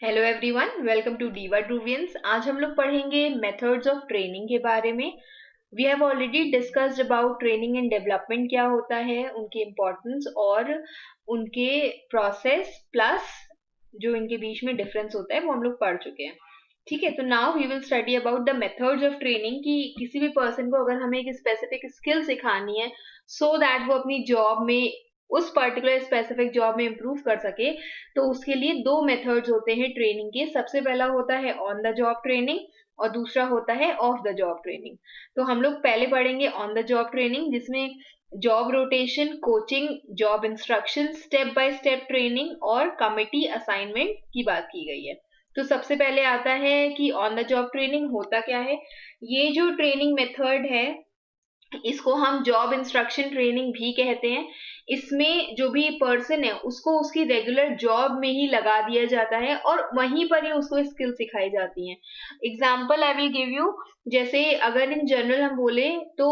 Hello everyone, welcome to डीवा ट्रूवियंस। आज हम लोग पढ़ेंगे मेथड्स ऑफ ट्रेनिंग के बारे में। We have already discussed about training and development, क्या होता है, उनकी इम्पोर्टेंस और उनके प्रोसेस प्लस जो इनके बीच में डिफरेंस होता है वो हम लोग पढ़ चुके हैं। ठीक है, तो now we will study about the methods of training कि किसी भी पर्सन को अगर हमें एक स्पेसिफिक स्किल सिखानी है सो दैट वो अपनी जॉब में उस पर्टिकुलर स्पेसिफिक जॉब में इम्प्रूव कर सके, तो उसके लिए दो मेथड्स होते हैं ट्रेनिंग के। सबसे पहला होता है ऑन द जॉब ट्रेनिंग और दूसरा होता है ऑफ द जॉब ट्रेनिंग। तो हम लोग पहले पढ़ेंगे ऑन द जॉब ट्रेनिंग, जिसमें job rotation, coaching, job instruction, step by step training और कमिटी असाइनमेंट की बात की गई है। तो सबसे पहले आता है कि ऑन द जॉब ट्रेनिंग होता क्या है। ये जो ट्रेनिंग मेथड है इसको हम जॉब इंस्ट्रक्शन ट्रेनिंग भी कहते हैं। इसमें जो भी पर्सन है उसको उसकी रेगुलर जॉब में ही लगा दिया जाता है और वहीं पर ही उसको स्किल सिखाई जाती हैं। Example I will give you. जैसे अगर इन जनरल हम बोले तो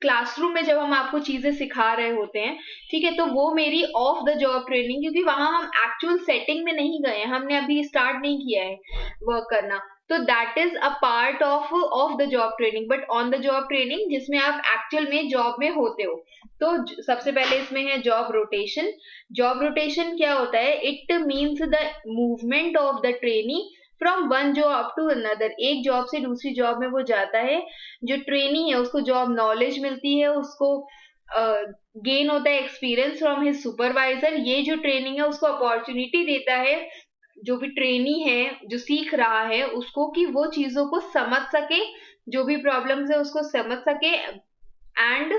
क्लासरूम में जब हम आपको चीजें सिखा रहे होते हैं, ठीक है, तो वो मेरी ऑफ द जॉब ट्रेनिंग, क्योंकि वहां हम एक्चुअल सेटिंग में नहीं गए, हमने अभी स्टार्ट नहीं किया है वर्क करना। तो that is a part of the job training. But on the job training जिसमें आप एक्चुअल में जॉब में होते हो, तो सबसे पहले इसमें है जॉब रोटेशन। जॉब रोटेशन क्या होता है? It means the movement of the trainee from one job to another. एक जॉब से दूसरी जॉब में वो जाता है। जो ट्रेनी है उसको जॉब नॉलेज मिलती है, उसको गेन होता है एक्सपीरियंस फ्रॉम हिज सुपरवाइजर। ये जो ट्रेनिंग है उसको अपॉर्चुनिटी देता है, जो भी ट्रेनी है जो सीख रहा है उसको, कि वो चीजों को समझ सके, जो भी प्रॉब्लम्स है उसको समझ सके एंड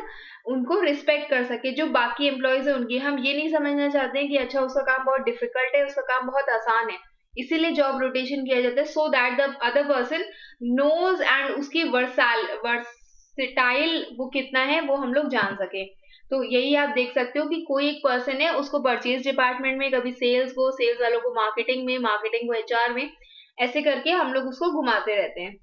उनको रिस्पेक्ट कर सके। जो बाकी एम्प्लॉयज है उनकी, हम ये नहीं समझना चाहते हैं कि अच्छा उसका काम बहुत डिफिकल्ट है, उसका काम बहुत आसान है, इसीलिए जॉब रोटेशन किया जाता है, so that the other person knows and उसकी वर्साटाइल वो कितना है वो हम लोग जान सके। तो यही आप देख सकते हो कि कोई एक पर्सन है, उसको परचेज डिपार्टमेंट में, कभी सेल्स को, सेल्स वालों को मार्केटिंग में, मार्केटिंग को एचआर में, ऐसे करके हम लोग उसको घुमाते रहते हैं।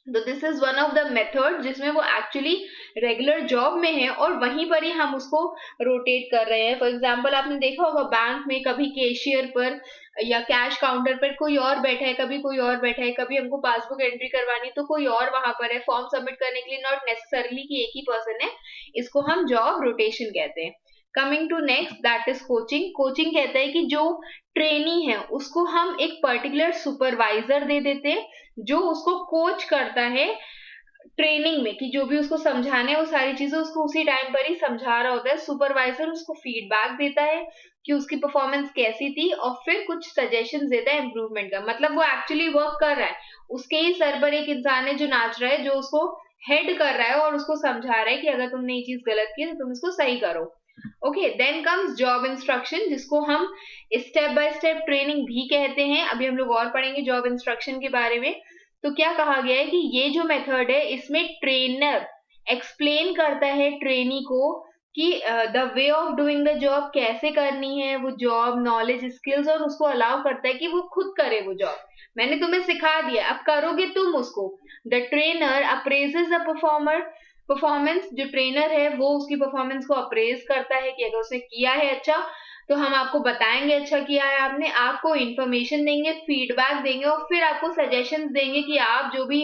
तो this is one of the method जिसमें वो एक्चुअली रेगुलर जॉब में है और वहीं पर ही हम उसको रोटेट कर रहे हैं। फॉर एग्जाम्पल आपने देखा होगा बैंक में कभी कैशियर पर या कैश काउंटर पर कोई और बैठा है, कभी कोई और बैठा है, कभी हमको पासबुक एंट्री करवानी तो कोई और वहां पर है, फॉर्म सबमिट करने के लिए नॉट नेसेसरली कि एक ही पर्सन है। इसको हम जॉब रोटेशन कहते हैं। Coming to next, that is coaching. Coaching कहता है कि जो ट्रेनी है उसको हम एक पर्टिकुलर सुपरवाइजर दे देते हैं, जो उसको कोच करता है ट्रेनिंग में, कि जो भी उसको समझाना है वो सारी चीजें उसको उसी टाइम पर ही समझा रहा होता है। सुपरवाइजर उसको फीडबैक देता है कि उसकी परफॉर्मेंस कैसी थी और फिर कुछ सजेशन देता है इम्प्रूवमेंट का। मतलब वो एक्चुअली वर्क कर रहा है, उसके ही सर पर एक इंसान है जो नाच रहा है, जो उसको हेड कर रहा है और उसको समझा रहा है कि अगर तुमने ये चीज गलत की तो तुम इसको सही करो। Okay, then comes job instruction, जिसको हम स्टेप बाय स्टेप ट्रेनिंग भी कहते हैं। अभी हम लोग और पढ़ेंगे जॉब इंस्ट्रक्शन के बारे में। तो क्या कहा गया है कि ये जो मेथड है इसमें ट्रेनर एक्सप्लेन करता है ट्रेनी को कि the way of doing the job कैसे करनी है, वो जॉब नॉलेज स्किल्स, और उसको अलाउ करता है कि वो खुद करे वो जॉब। मैंने तुम्हें सिखा दिया, अब करोगे तुम उसको। The trainer appraises the performance. जो ट्रेनर है वो उसकी परफॉर्मेंस को अप्रेज करता है कि अगर उसने किया है अच्छा तो हम आपको बताएंगे अच्छा किया है आपने, आपको इंफॉर्मेशन देंगे, फीडबैक देंगे और फिर आपको सजेशंस देंगे कि आप जो भी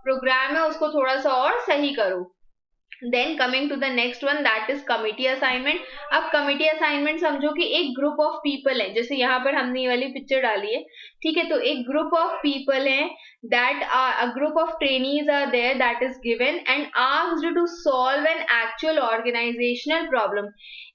प्रोग्राम है उसको थोड़ा सा और सही करो। Then coming to the next one, that is committee assignment. अब कमिटी असाइनमेंट समझो कि एक ग्रुप ऑफ पीपल है, जैसे यहाँ पर हमने ये वाली पिक्चर डाली है, ठीक है, तो एक ग्रुप ऑफ पीपल है, that a group of trainees are there that is given and asked to solve an actual organizational problem।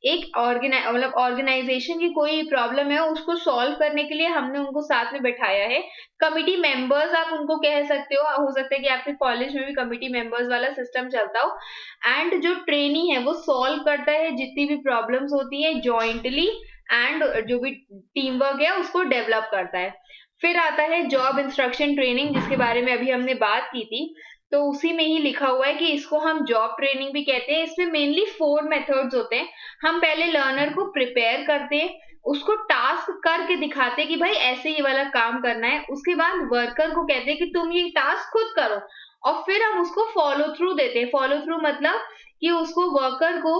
एक मतलब ऑर्गेनाइजेशन की कोई प्रॉब्लम है उसको सॉल्व करने के लिए हमने उनको साथ में बैठाया है। कमिटी मेंबर्स आप उनको कह सकते हो सकता है कि आपके कॉलेज में भी कमिटी मेंबर्स वाला सिस्टम चलता हो। एंड जो ट्रेनी है वो सॉल्व करता है जितनी भी प्रॉब्लम्स होती है जॉइंटली, एंड जो भी टीम वर्क है उसको डेवलप करता है। फिर आता है जॉब इंस्ट्रक्शन ट्रेनिंग, जिसके बारे में अभी हमने बात की थी, तो उसी में ही लिखा हुआ है कि इसको हम जॉब ट्रेनिंग भी कहते हैं। इसमें मेनली 4 मेथड्स होते हैं। हम पहले लर्नर को प्रिपेयर करते हैं, उसको टास्क करके दिखाते हैं कि भाई ऐसे ये वाला काम करना है। उसके बाद वर्कर को कहते हैं कि तुम ये टास्क खुद करो, और फिर हम उसको फॉलो थ्रू देते हैं। फॉलो थ्रू मतलब कि उसको वर्कर को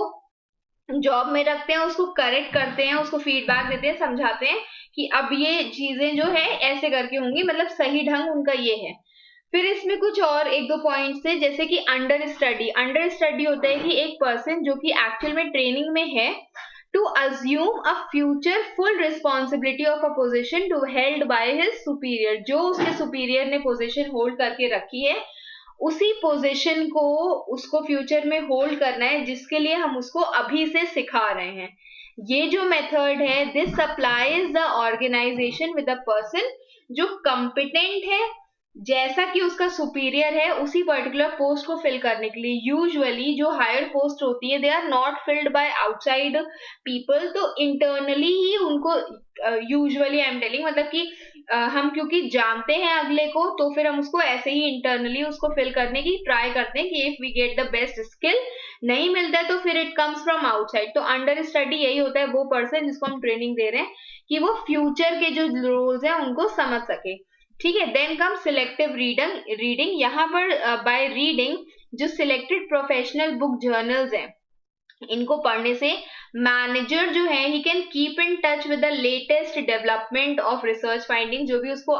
जॉब में रखते हैं, उसको करेक्ट करते हैं, उसको फीडबैक देते हैं, समझाते हैं कि अब ये चीजें जो है ऐसे करके होंगी, मतलब सही ढंग उनका ये है। फिर इसमें कुछ और एक दो पॉइंट्स है, जैसे कि अंडर स्टडी। अंडर स्टडी होता है कि एक पर्सन जो कि एक्चुअल में ट्रेनिंग में है, to assume a future full responsibility of a position to held by his superior. जो उसके सुपीरियर ने पोजिशन होल्ड करके रखी है, उसी पोजीशन को उसको फ्यूचर में होल्ड करना है, जिसके लिए हम उसको अभी से सिखा रहे हैं। ये जो मेथड है, this supplies the organization with a person जो कॉम्पिटेंट है, जैसा कि उसका सुपीरियर है, उसी पर्टिकुलर पोस्ट को फिल करने के लिए। यूजुअली जो हायर पोस्ट होती है, they are not filled by outside people, तो इंटरनली ही उनको यूजुअली आई एम टेलिंग, मतलब कि हम क्योंकि जानते हैं अगले को, तो फिर हम उसको ऐसे ही इंटरनली उसको फिल करने की ट्राई करते हैं कि if we get the best skill. नहीं मिलता है तो फिर इट कम्स फ्रॉम आउटसाइड। तो अंडर स्टडी यही होता है, वो पर्सन जिसको हम ट्रेनिंग दे रहे हैं कि वो फ्यूचर के जो रोल्स हैं उनको समझ सके। ठीक है, देन कम सिलेक्टिव रीडिंग। यहाँ पर बाय रीडिंग जो सिलेक्टेड प्रोफेशनल बुक जर्नल्स हैं, इनको पढ़ने से मैनेजर जो है he can keep in touch with the latest development of research finding. जो भी उसको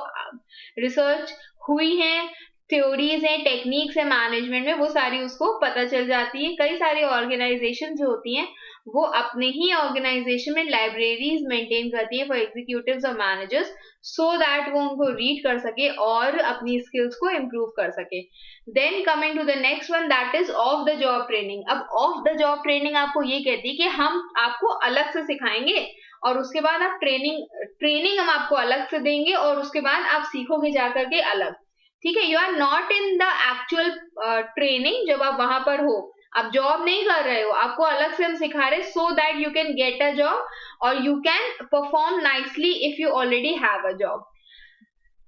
रिसर्च हुई है, थ्योरीज है, टेक्निक्स है मैनेजमेंट में, वो सारी उसको पता चल जाती है। कई सारी ऑर्गेनाइजेशन जो होती हैं, वो अपने ही ऑर्गेनाइजेशन में लाइब्रेरीज मेंटेन करती हैं फॉर एग्जीक्यूटिव्स और मैनेजर्स, सो दैट वो उनको रीड कर सके और अपनी स्किल्स को इम्प्रूव कर सके। Then coming to the next one, that is off the job training. अब ऑफ द जॉब ट्रेनिंग आपको ये कहती है कि हम आपको अलग से सिखाएंगे, और उसके बाद आप ट्रेनिंग हम आपको अलग से देंगे, और उसके बाद आप सीखोगे जाकर के अलग। ठीक है, you are not in the actual training जब आप वहां पर हो, आप जॉब नहीं कर रहे हो, आपको अलग से हम सिखा रहे, so that you can get a job और you can perform nicely if you already have a job.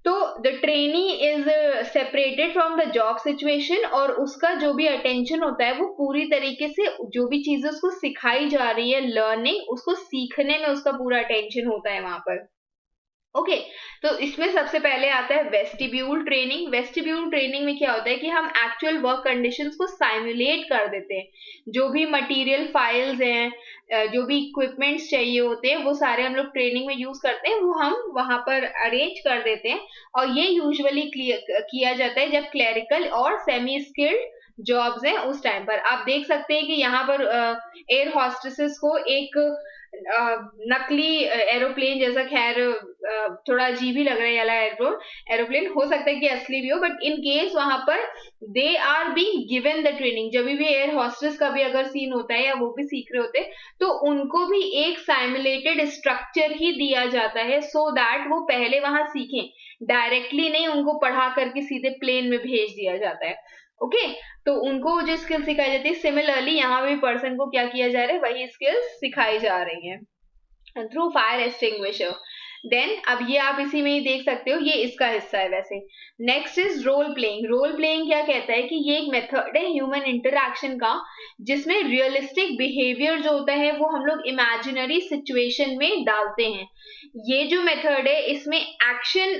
तो the trainee is separated from the job situation, और उसका जो भी अटेंशन होता है वो पूरी तरीके से जो भी चीजें उसको सिखाई जा रही है, लर्निंग, उसको सीखने में उसका पूरा अटेंशन होता है वहां पर। ओके, तो इसमें सबसे पहले आता है वेस्टिब्यूल ट्रेनिंग। वेस्टिब्यूल ट्रेनिंग में क्या होता है कि हम एक्चुअल वर्क कंडीशंस को साइमुलेट कर देते हैं। जो भी मटेरियल फाइल्स हैं, जो भी इक्विपमेंट्स चाहिए होते हैं, वो सारे हम लोग ट्रेनिंग में यूज करते हैं, वो हम वहां पर अरेंज कर देते हैं। और ये यूजुअली किया जाता है जब क्लरिकल और सेमी स्किल्ड जॉब्स हैं, उस टाइम पर। आप देख सकते हैं कि यहाँ पर एयर हॉस्टेसेस को एक नकली एरोप्लेन जैसा, खैर थोड़ा अजीब ही लग रहा है वाला एरोप्लेन, हो सकता है कि असली भी हो, बट इन केस वहां पर they are being given the training. जब भी एयर हॉस्टेस का भी अगर सीन होता है या वो भी सीख रहे होते हैं, तो उनको भी एक साइमुलेटेड स्ट्रक्चर ही दिया जाता है, सो दैट वो पहले वहां सीखें, डायरेक्टली नहीं उनको पढ़ा करके सीधे प्लेन में भेज दिया जाता है। ओके, तो उनको जो स्किल सिखाई जाती है, सिमिलरली यहाँ भी पर्सन को क्या किया जा रहा है, वही स्किल्स सिखाई जा रही है थ्रू फायर एक्सटिंग्विशर। देन अब ये आप इसी में ही देख सकते हो, ये इसका हिस्सा है वैसे। Next is role playing. Role playing क्या कहता है कि ये एक मेथड है ह्यूमन इंटरैक्शन का, जिसमें रियलिस्टिक बिहेवियर जो होता है वो हम लोग इमेजिनरी सिचुएशन में डालते हैं। ये जो मेथड है, इसमें action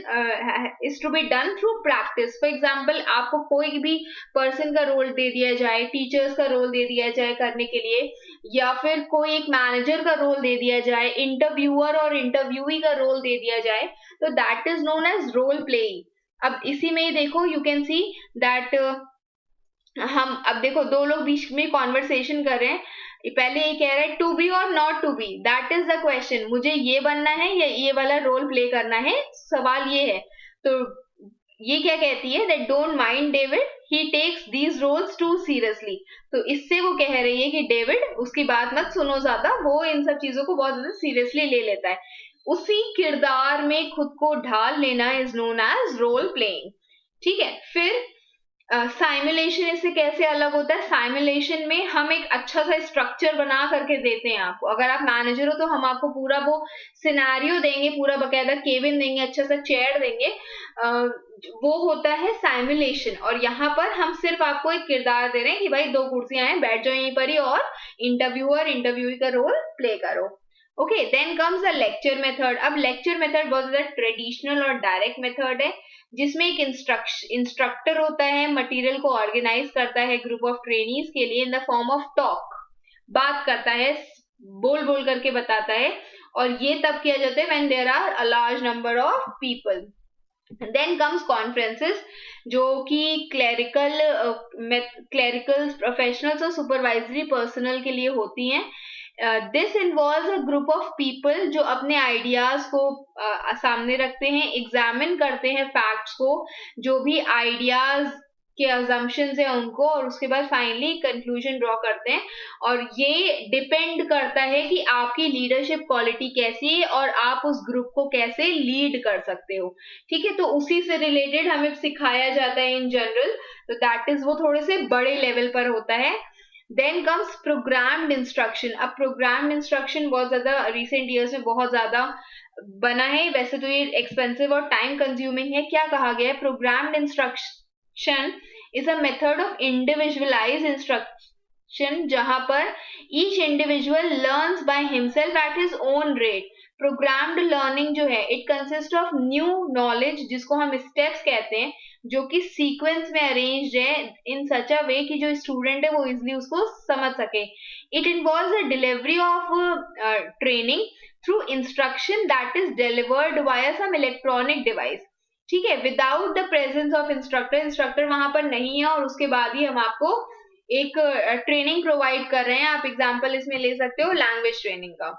is to be done through practice. For example, आपको कोई भी पर्सन का रोल दे दिया जाए, टीचर्स का रोल दे दिया जाए करने के लिए, या फिर कोई एक मैनेजर का रोल दे दिया जाए, इंटरव्यूअर और इंटरव्यूई का रोल दे दिया जाए, तो that is known as role playing. अब इसी में ही देखो, यू कैन सी दैट हम अब देखो दो लोग बीच में कॉन्वर्सेशन कर रहे हैं, पहले ये कह रहा है टू बी और not to be, that is the question, मुझे ये बनना है या ये वाला रोल प्ले करना है, सवाल ये है। तो ये क्या कहती है, that don't mind David, he takes these roles too seriously. तो इससे वो कह रही है कि डेविड, उसकी बात मत सुनो ज्यादा, वो इन सब चीजों को बहुत ज्यादा सीरियसली ले लेता है। उसी किरदार में खुद को ढाल लेना is known as role playing. ठीक है, फिर साइमुलेशन इससे कैसे अलग होता है। साइमुलेशन में हम एक अच्छा सा स्ट्रक्चर बना करके देते हैं आपको। अगर आप मैनेजर हो तो हम आपको पूरा वो सिनेरियो देंगे, पूरा बकायदा केबिन देंगे, अच्छा सा चेयर देंगे, वो होता है साइमुलेशन। और यहाँ पर हम सिर्फ आपको एक किरदार दे रहे हैं कि भाई दो कुर्सियां हैं, बैठ जाओ यहीं पर ही, और इंटरव्यूअर इंटरव्यूई का रोल प्ले करो। Okay, then comes the lecture method. अब लेक्चर मेथड बहुत ज्यादा ट्रेडिशनल और डायरेक्ट मेथड है, जिसमें एक इंस्ट्रक्टर होता है, मटेरियल को ऑर्गेनाइज करता है ग्रुप ऑफ ट्रेनीज के लिए in the form of talk. बात करता है, बोल बोल करके बताता है, और ये तब किया जाता है when there are a large number of people. Then comes conferences, जो कि क्लरिकल प्रोफेशनल्स और सुपरवाइजरी पर्सनल के लिए होती हैं. This involves a group of people जो अपने आइडियाज को सामने रखते हैं, एग्जामिन करते हैं फैक्ट्स को, जो भी आइडियाज के अजम्पशंस है उनको, और उसके बाद फाइनली कंक्लूजन ड्रॉ करते हैं. और ये डिपेंड करता है कि आपकी लीडरशिप क्वालिटी कैसी है और आप उस ग्रुप को कैसे लीड कर सकते हो. ठीक है, तो उसी से रिलेटेड हमें सिखाया जाता है इन जनरल. तो दैट इज, वो थोड़े से बड़े लेवल पर होता है. Then comes programmed instruction. अब प्रोग्राम्ड इंस्ट्रक्शन बहुत ज्यादा रिसेंट ईयर्स में बहुत ज्यादा बना है. वैसे तो ये एक्सपेंसिव और टाइम कंज्यूमिंग है. क्या कहा गया है? Programmed instruction is a method of individualise instruction जहां पर each individual learns by himself at his own rate. Programmed learning जो है, it consist of new knowledge, जिसको हम स्टेप्स कहते हैं, जो कि सीक्वेंस में अरेंज्ड है इन सच अ वे कि जो स्टूडेंट है वो इजिली उसको समझ सके. It involves the delivery of training through instruction that is delivered via some electronic device. ठीक है, without the presence of instructor, instructor वहां पर नहीं है और उसके बाद ही हम आपको एक ट्रेनिंग प्रोवाइड कर रहे हैं. आप एग्जाम्पल इसमें ले सकते हो लैंग्वेज ट्रेनिंग का.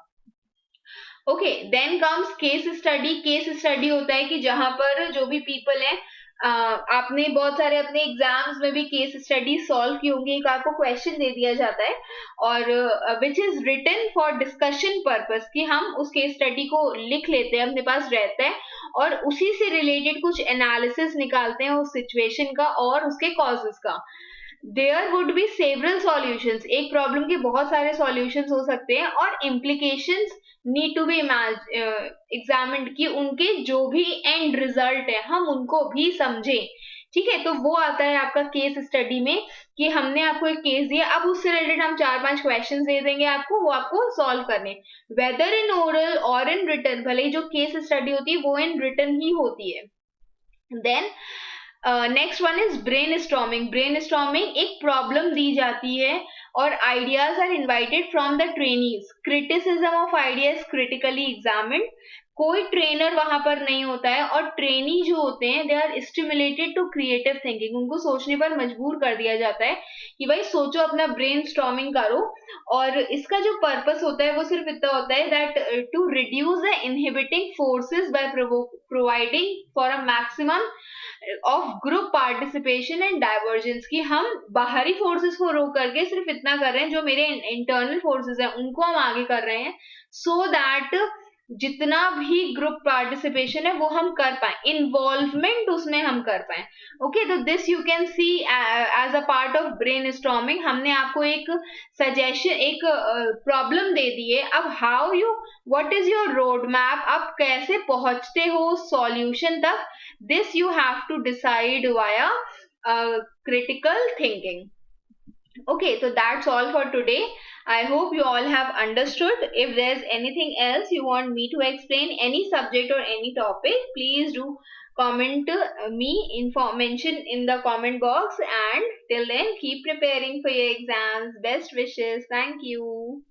Okay, then comes case study. Case study होता है कि जहां पर जो भी पीपल है, आपने बहुत सारे अपने एग्जाम्स में भी केस स्टडी सॉल्व की होंगी. एक आपको क्वेश्चन दे दिया जाता है और which is written for discussion purpose, कि हम उस केस स्टडी को लिख लेते हैं, अपने पास रहता है, और उसी से रिलेटेड कुछ एनालिसिस निकालते हैं उस सिचुएशन का और उसके कॉजेस का. There would be several solutions. एक प्रॉब्लम के बहुत सारे सॉल्यूशंस हो सकते हैं और implications need to be examined, कि उनके जो भी एंड रिजल्ट है हम उनको भी समझें. ठीक है, तो वो आता है आपका केस स्टडी में, कि हमने आपको एक केस दिया, अब उससे रिलेटेड हम 4-5 क्वेश्चंस दे देंगे आपको, वो आपको सॉल्व करने, वेदर इन ओरल और इन रिटन. भले ही जो केस स्टडी होती है वो इन रिटन ही होती है. Then next one is brain storming. Brain storming, एक प्रॉब्लम दी जाती है और ideas are invited from the trainees. Criticism of ideas critically examined. कोई ट्रेनर वहां पर नहीं होता है और ट्रेनी जो होते हैं they are stimulated to creative thinking. उनको सोचने पर मजबूर कर दिया जाता है कि भाई सोचो, अपना ब्रेन स्टॉर्मिंग करो. और इसका जो पर्पस होता है वो सिर्फ इतना होता है that to reduce the inhibiting forces by providing for a maximum of group participation and divergence. कि हम बाहरी फोर्सेस को रोक करके सिर्फ इतना कर रहे हैं, जो मेरे इंटरनल फोर्सेस हैं उनको हम आगे कर रहे हैं, सो दैट जितना भी ग्रुप पार्टिसिपेशन है वो हम कर पाए, इन्वॉल्वमेंट उसमें हम कर पाए. ओके, तो this you can see as a part of brain storming. हमने आपको एक सजेशन, एक प्रॉब्लम दे दी है, अब how you, what is your road map, आप कैसे पहुंचते हो सॉल्यूशन तक, this you have to decide via critical thinking. Okay, so that's all for today. I hope you all have understood. If there's anything else you want me to explain, any subject or any topic, please do comment me, mention in the comment box. And till then, keep preparing for your exams. Best wishes. Thank you.